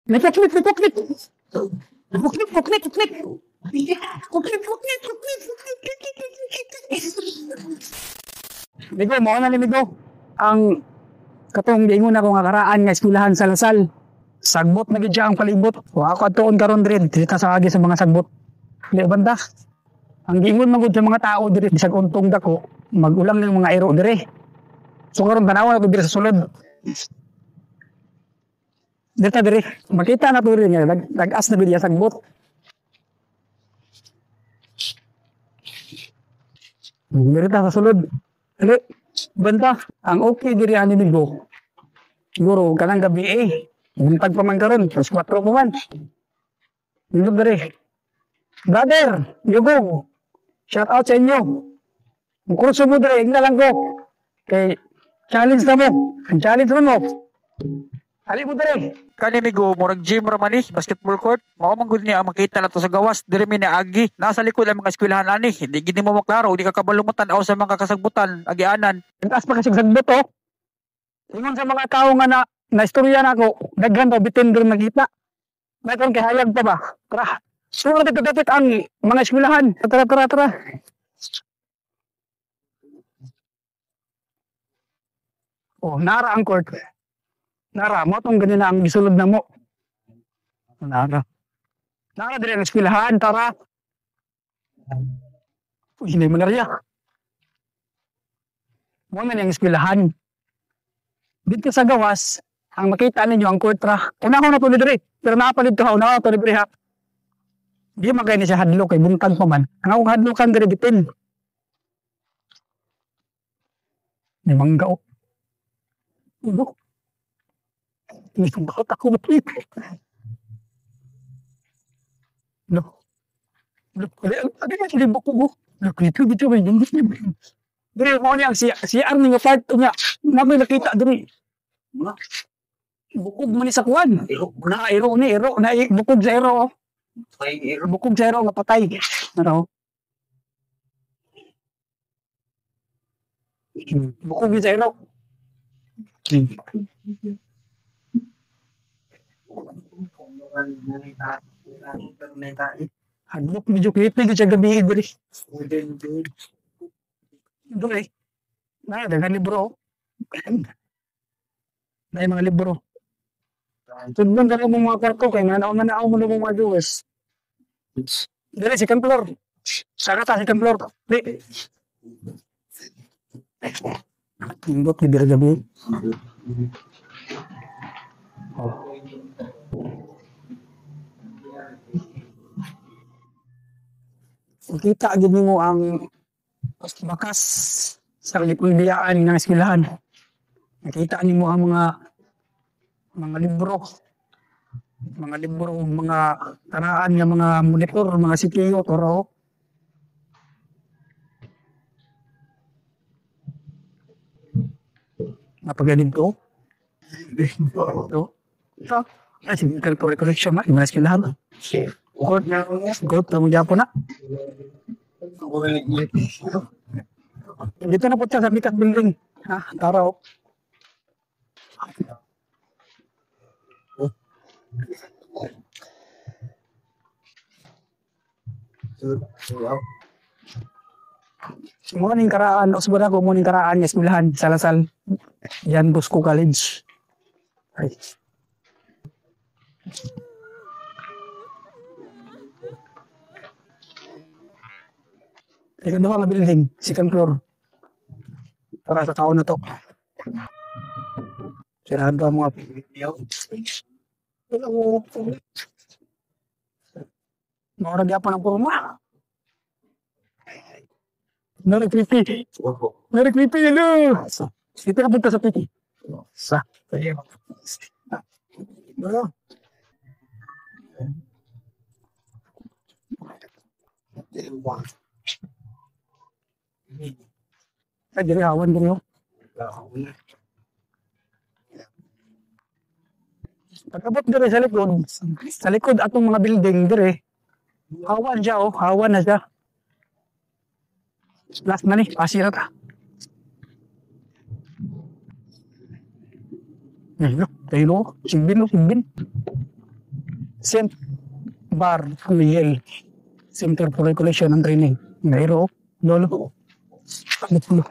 Nagkaklik, nagkaklik. Buklik, buklik, buklik. Buklik, buklik, buklik, buklik. Migo, mo na ni Migo. Ang katong giingon ako nga karaan nga eskwelahan sa Lasal. Sagbot na gid siya ang palibot. Wa ako atuon karon diri dito sa agi sa mga sagbot. Di banda. Ang giingon man gud sa mga tao diri bisag untong dako, magulang ng mga iro diri. So karon tanaw na to diri sa sulod. Dito diri, makita na to diri nga nag-as na gid ya sagbot. Diri ta sa sulod. Ali, banda, ang okay diri ani Migo. Siguro kanang gabi buntag pa man karon, plus 4 pa man. Dito diri. Brother, Yugo, shout out sa inyo. Kurso mo dre, na lang ko. Kay challenge na mo. Ang challenge mo. Ali mo dre. Kani Migo, murag gym raman ni, basketball court. Mao man gud niya ang makita nato sa gawas, diri mi agi. Nasa likod ang mga eskwelahan ani. Di gid mo maklaro, di ka kabalumutan aw sa mga kasagbutan, agianan. Taas pa kasi sagbot Ingon sa mga tao nga na istorya na ako, daghan daw bitin diri nakita. Mayroon kay hayag pa ba? Tara. Suro dito dapat ang mga eskwelahan. Tara, tara, tara. Oh, nara ang court. Nara, mo itong ganyan na ang gisulod na mo. Nara. Nara din ang eskwelahan, tara. Uy, hindi mo na riya. Mo na niyang eskwelahan. Dito sa gawas, ang makita ninyo ang court ra. Una ko na tuloy diri. Pero nakapalit to ha, una ko tuloy diri ha. Di magkaya niya hadlok kay buntag pa man. Ang akong hadlokan diri bitin. May mangga o. Ulo. Hindi kong bakit ako mapit. No. Look, ano nga sila bako mo? Look, ito may nangis niya. Diri mo niya, si Arnie nga part niya. Namin nakita diri. Bukog man ni sa kuwan. Iro ni, bukog sa iro. Bukog sa iro nga patay. Ano? Bukog sa iro. Hadlok medyo creepy siya gabi diri. Doon dagang libro. May mga libro. Tudlon ka mo mga kwarto kay manaaw mo na mga viewers. Dili second floor. Saka ta second floor. Di. Indot ni diri gabi. Kita gid mo ang bakas sa lipundiyaan ng eskwelahan. Nakita nimo ang mga libro, mga taraan nga mga monitor, mga CPU, toro. Napagaling ko. Ito. Ay, sige, collection na. Yung mga eskwelahan. Good na mo dyan po na. Dito na po siya sa Mikat Building. Taraw. Morning karaan, usbon ako morning karaan, eskwelahan sa Lasal. Yan Bosco College. Ay. Second floor na building, second floor. Para sa taon na to. Sirahan pa mga video. Naurag yapon ang purma. Nare-creepy. Nare-creepy yun. Dito ka punta sa piki. Sa. Bro. Ay, diri hawan diri ho. Pagkabot diri sa likod atong mga building diri, hawan siya hawan na siya. Last na ni, pasira ta. Ayun, sigbin. St. Bar Miguel Center for Regulation and Training. Nairo, lolo. Ano po?